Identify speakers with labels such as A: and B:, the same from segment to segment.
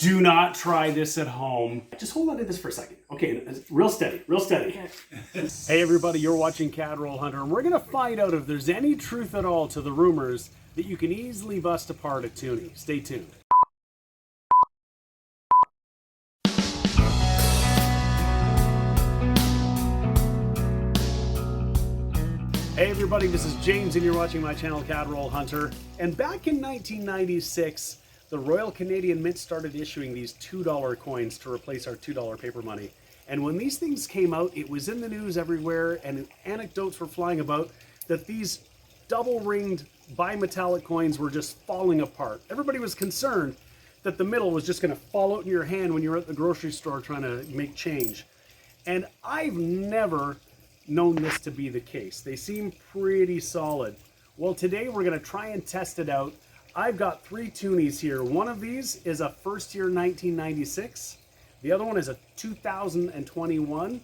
A: Do not try this at home. Just hold on to this for a second. Okay, real steady, real steady. Hey everybody, you're watching Cadroll Hunter, and we're gonna find out if there's any truth at all to the rumors that you can easily bust apart a Toonie. Stay tuned. Hey everybody, this is James and you're watching my channel Cadroll Hunter. And back in 1996, the Royal Canadian Mint started issuing these $2 coins to replace our $2 paper money. And when these things came out, it was in the news everywhere, and anecdotes were flying about that these double-ringed bimetallic coins were just falling apart. Everybody was concerned that the middle was just going to fall out in your hand when you're at the grocery store trying to make change. And I've never known this to be the case. They seem pretty solid. Well, today we're going to try and test it out. I've got 3 Toonies here. One of these is a first year 1996. The other one is a 2021.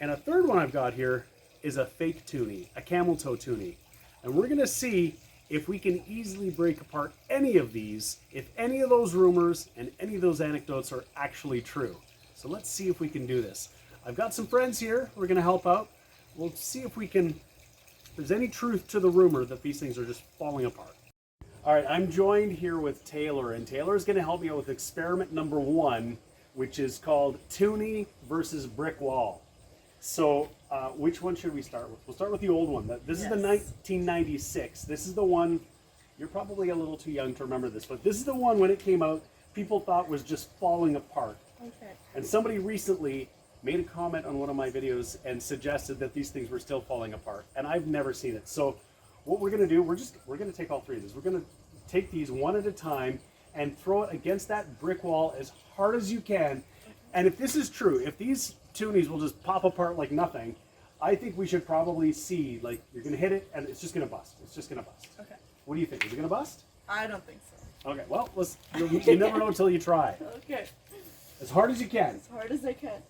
A: And a third one I've got here is a fake Toonie, a camel toe Toonie. And we're going to see if we can easily break apart any of these, if any of those rumors and any of those anecdotes are actually true. So let's see if we can do this. I've got some friends here who are going to help out. We'll see if we can, if there's any truth to the rumor that these things are just falling apart. All right, I'm joined here with Taylor, and Taylor is going to help me out with experiment number 1, which is called Toonie versus brick wall. So which one should we start with? We'll start with the old one. This is the 1996. This is the one, you're probably a little too young to remember this, but this is the one when it came out, people thought was just falling apart.
B: Okay.
A: And somebody recently made a comment on one of my videos and suggested that these things were still falling apart, and I've never seen it. So what we're going to do, we're going to take all 3 of these. We're going to take these one at a time and throw it against that brick wall as hard as you can. And if this is true, if these Toonies will just pop apart like nothing, I think we should probably see, like, you're going to hit it and it's just going to bust. It's just going to bust.
B: Okay.
A: What do you think? Is it going to bust?
B: I don't think so.
A: Okay, well, you never know until you try.
B: Okay.
A: As hard as you can.
B: As hard as I can.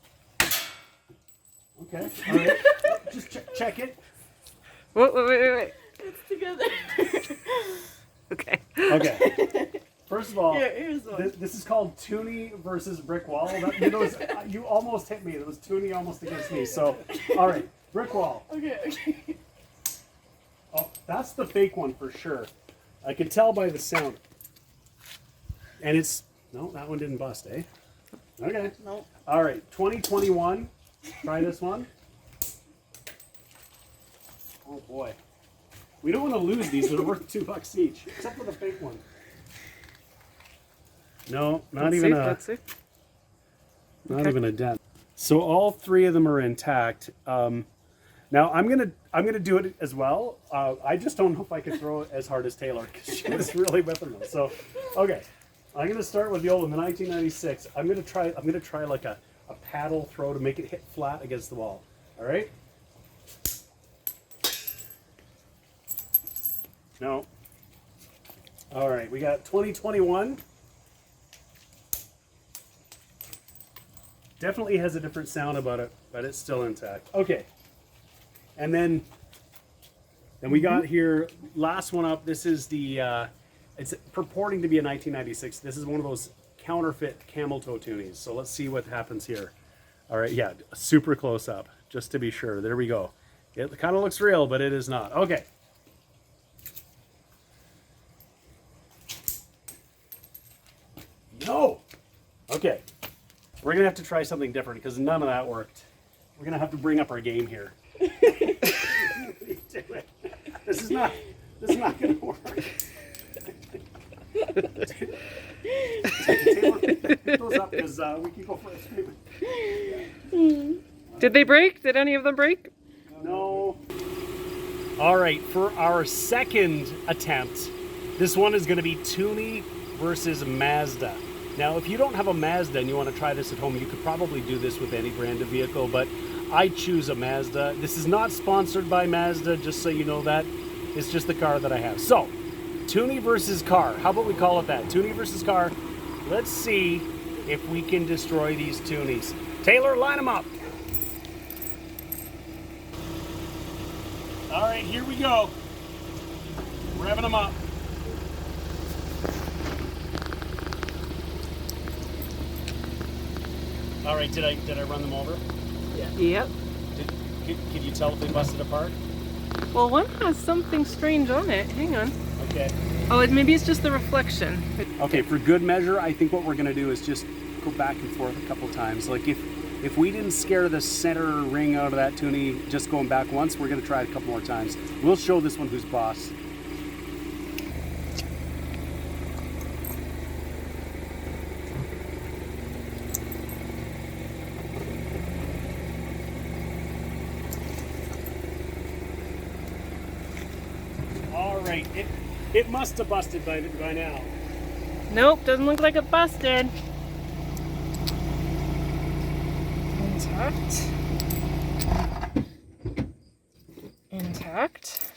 A: Okay, all right. Just check it.
C: Wait.
B: It's together.
C: Okay.
A: Okay. First of all,
B: here's one.
A: this is called Toonie versus brick wall. You almost hit me. It was Toonie almost against me. So, all right, brick wall.
B: Okay.
A: Oh, that's the fake one for sure. I can tell by the sound. And it's, no, that one didn't bust, eh? Okay.
B: Nope.
A: All right, 2021. Try this one. Oh boy. We don't want to lose these. They're worth $2 each, except for the fake one. No, not even a dent. So all 3 of them are intact. Now I'm gonna do it as well. I just don't know if I can throw it as hard as Taylor because she was really whipping them. So, okay, I'm gonna start with the old one, the 1996. I'm gonna try like a paddle throw to make it hit flat against the wall. All right. No. All right, we got 2021. Definitely has a different sound about it, but it's still intact. Okay. And then we got here, last one up. This is the, it's purporting to be a 1996. This is one of those counterfeit camel toe Toonies. So let's see what happens here. All right, yeah, super close up, just to be sure. There we go. It kind of looks real, but it is not. Okay. No! Okay. We're going to have to try something different because none of that worked. We're going to have to bring up our game here. This is not going to work. Taylor, pick those up because we can go for a screaming.
C: Did they break? Did any of them break?
A: No. All right, for our second attempt, this one is going to be Toonie versus Mazda. Now, if you don't have a Mazda and you want to try this at home, you could probably do this with any brand of vehicle, but I choose a Mazda. This is not sponsored by Mazda, just so you know that. It's just the car that I have. So, Toonie versus car. How about we call it that? Toonie versus car. Let's see if we can destroy these Toonies. Taylor, line them up. All right, here we go. Revving them up. All right, did I run them over?
C: Yep.
A: Could you tell if they busted apart?
C: Well, one has something strange on it. Hang on.
A: Okay.
C: Oh, maybe it's just the reflection.
A: Okay, for good measure, I think what we're gonna do is just go back and forth a couple times. Like if we didn't scare the center ring out of that Toonie just going back once, we're gonna try it a couple more times. We'll show this one who's boss. All right, it must have busted by now.
C: Nope, doesn't look like it busted. Intact. Intact.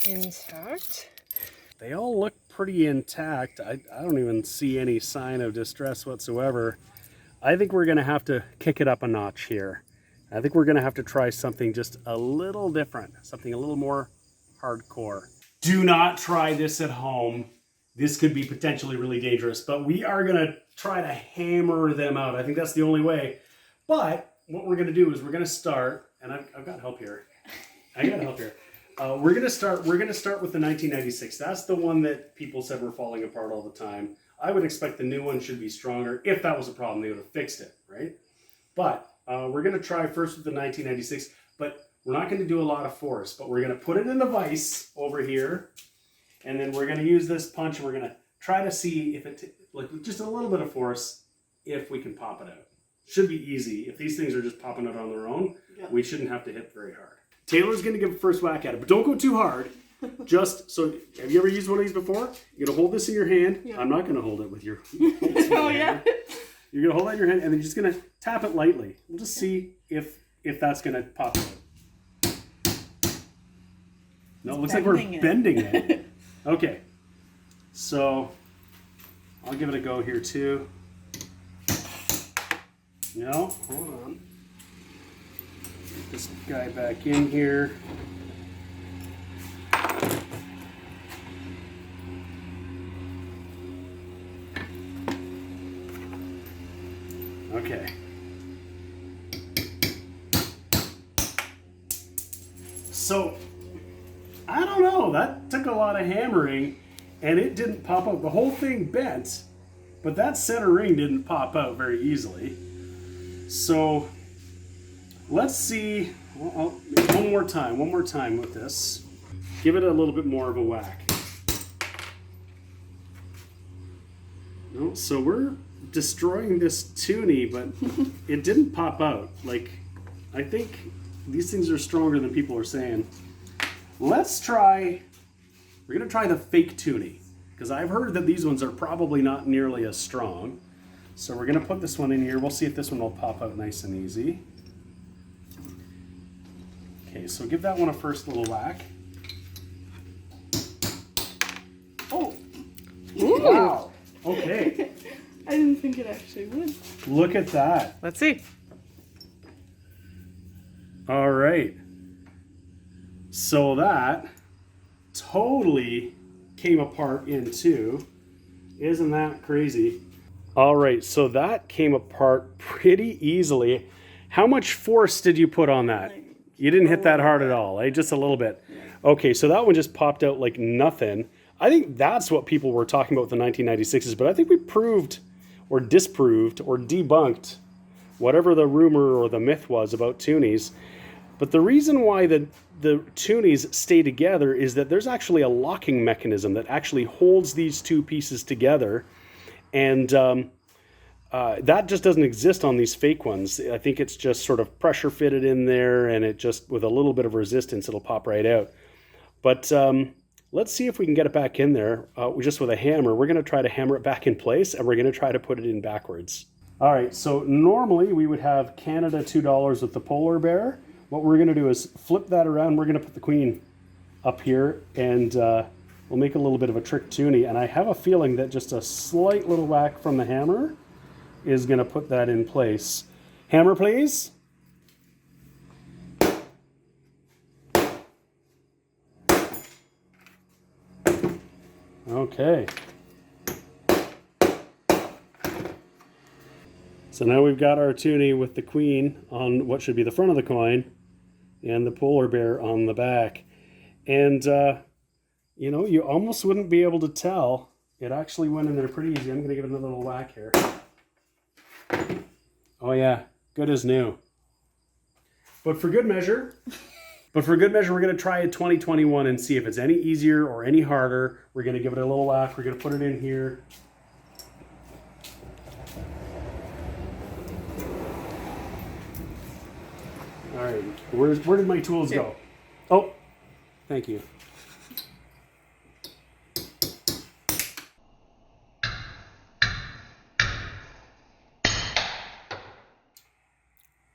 C: Intact.
A: They all look pretty intact. I don't even see any sign of distress whatsoever. I think we're gonna have to kick it up a notch here. I think we're gonna have to try something just a little different, something a little more hardcore. Do not try this at home. This could be potentially really dangerous, but we are gonna try to hammer them out. I think that's the only way. But what we're gonna do is we're gonna start, and I've got help here. I got help here. We're gonna start with the 1996. That's the one that people said were falling apart all the time. I would expect the new one should be stronger. If that was a problem, they would have fixed it, right? But we're gonna try first with the 1996, but we're not gonna do a lot of force, but we're gonna put it in the vise over here, and then we're gonna use this punch, and we're gonna try to see if like just a little bit of force, if we can pop it out. Should be easy. If these things are just popping out on their own, we shouldn't have to hit very hard. Taylor's gonna give a first whack at it, but don't go too hard. Just so, have you ever used one of these before? You're gonna hold this in your hand.
B: Yeah.
A: I'm not gonna hold it with your
B: Oh yeah.
A: You're gonna hold that in your hand, and then you're just gonna tap it lightly. We'll just see if that's gonna pop out. No, it looks like we're bending it. Okay, so I'll give it a go here too. No, hold on. Get this guy back in here. Okay. So, I don't know, that took a lot of hammering and it didn't pop out. The whole thing bent, but that center ring didn't pop out very easily. So, let's see, one more time with this. Give it a little bit more of a whack. No, so we're destroying this Toonie, but it didn't pop out. Like, I think these things are stronger than people are saying. Let's try, we're gonna try the fake Toonie, because I've heard that these ones are probably not nearly as strong. So we're gonna put this one in here. We'll see if this one will pop out nice and easy. Okay, so give that one a first little whack. Oh,
C: Ooh.
A: wow, okay.
B: I didn't think it actually would.
A: Look at that.
C: Let's see.
A: All right. So that totally came apart in two. Isn't that crazy? All right, so that came apart pretty easily. How much force did you put on that? You didn't hit that hard at all, eh? Just a little bit. Okay, so that one just popped out like nothing. I think that's what people were talking about with the 1996s, but I think we proved or disproved or debunked whatever the rumor or the myth was about Toonies. But the reason why the Toonies stay together is that there's actually a locking mechanism that actually holds these two pieces together. And that just doesn't exist on these fake ones. I think it's just sort of pressure fitted in there, and it just, with a little bit of resistance, it'll pop right out. But let's see if we can get it back in there just with a hammer. We're going to try to hammer it back in place, and we're going to try to put it in backwards. All right, so normally we would have Canada $2 with the polar bear. What we're going to do is flip that around. We're going to put the queen up here, and we'll make a little bit of a trick Toonie. And I have a feeling that just a slight little whack from the hammer is going to put that in place. Hammer, please. Okay. So now we've got our Toonie with the queen on what should be the front of the coin and the polar bear on the back. And, you know, you almost wouldn't be able to tell. It actually went in there pretty easy. I'm going to give it another little whack here. Oh yeah, good as new. But for good measure, we're going to try a 2021 and see if it's any easier or any harder. We're going to give it a little whack. We're going to put it in here. All right, where did my tools go? Oh, thank you.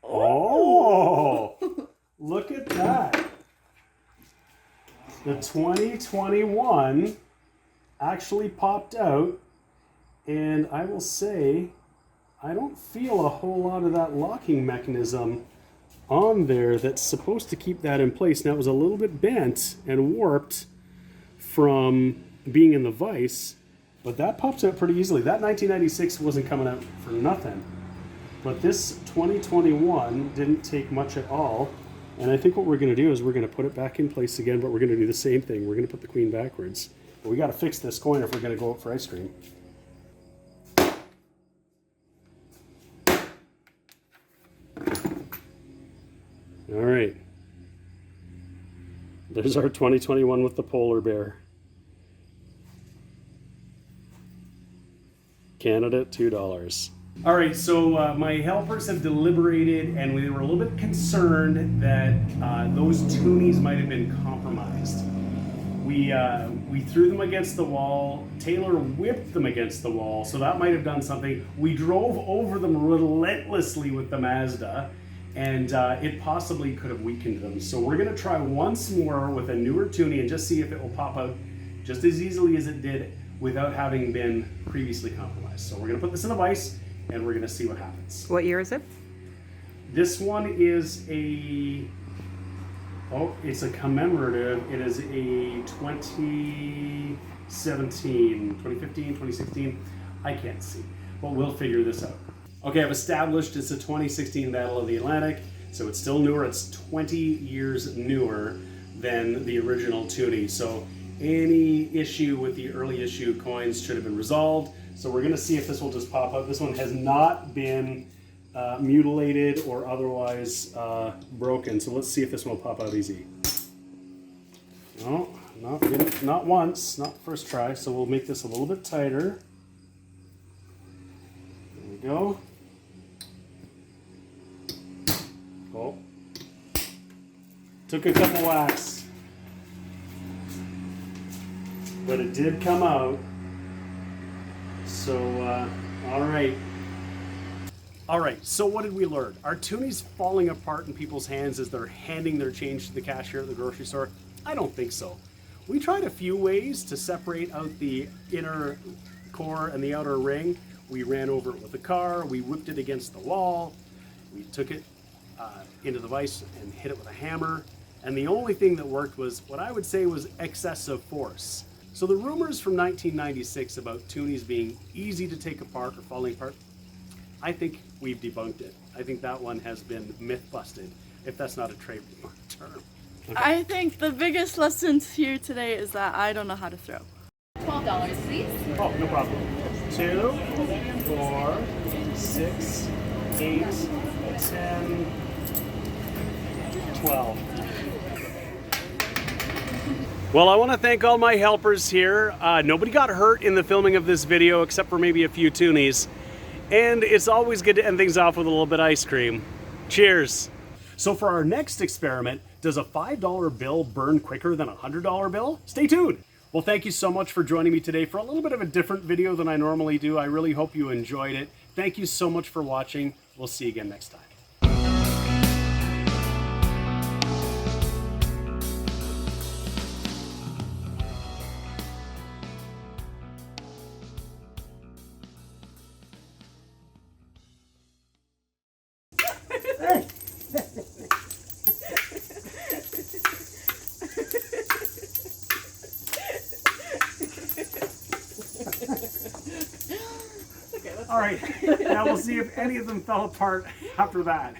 A: Oh, look at that. The 2021 actually popped out, and I will say, I don't feel a whole lot of that locking mechanism on there that's supposed to keep that in place. Now, it was a little bit bent and warped from being in the vise, but that pops out pretty easily. That 1996 wasn't coming out for nothing. But this 2021 didn't take much at all. And I think what we're going to do is we're going to put it back in place again, but we're going to do the same thing. We're going to put the queen backwards. But we got to fix this coin if we're going to go out for ice cream. All right. There's our 2021 with the polar bear. Canada, $2. All right, so my helpers have deliberated, and we were a little bit concerned that those Toonies might have been compromised. We threw them against the wall. Taylor whipped them against the wall, so that might have done something. We drove over them relentlessly with the Mazda, and it possibly could have weakened them. So we're gonna try once more with a newer Toonie and just see if it will pop out just as easily as it did without having been previously compromised. So we're gonna put this in a vise, and we're going to see what happens.
C: What year is it?
A: This one is it's a commemorative. It is a 2017, 2015, 2016. I can't see, but we'll figure this out. Okay, I've established it's a 2016 Battle of the Atlantic, so it's still newer. It's 20 years newer than the original Toonie. So any issue with the early issue coins should have been resolved. So we're going to see if this will just pop out. This one has not been mutilated or otherwise broken. So let's see if this one will pop out easy. No, not once, not first try. So we'll make this a little bit tighter. There we go. Oh, took a couple whacks, but it did come out. So, all right. All right, so what did we learn? Are Toonies falling apart in people's hands as they're handing their change to the cashier at the grocery store? I don't think so. We tried a few ways to separate out the inner core and the outer ring. We ran over it with a car, we whipped it against the wall, we took it into the vise and hit it with a hammer, and the only thing that worked was what I would say was excessive force. So the rumors from 1996 about Toonies being easy to take apart or falling apart, I think we've debunked it. I think that one has been myth busted, if that's not a trademark term. Okay.
B: I think the biggest lesson here today is that I don't know how to throw.
D: $12, please.
A: Oh, no problem. 2, 4, 6, 8, 10, 12. Well, I want to thank all my helpers here. Nobody got hurt in the filming of this video except for maybe a few Toonies. And it's always good to end things off with a little bit of ice cream. Cheers. So for our next experiment, does a $5 bill burn quicker than a $100 bill? Stay tuned. Well, thank you so much for joining me today for a little bit of a different video than I normally do. I really hope you enjoyed it. Thank you so much for watching. We'll see you again next time. All right. right. Now we'll see if any of them fell apart after that.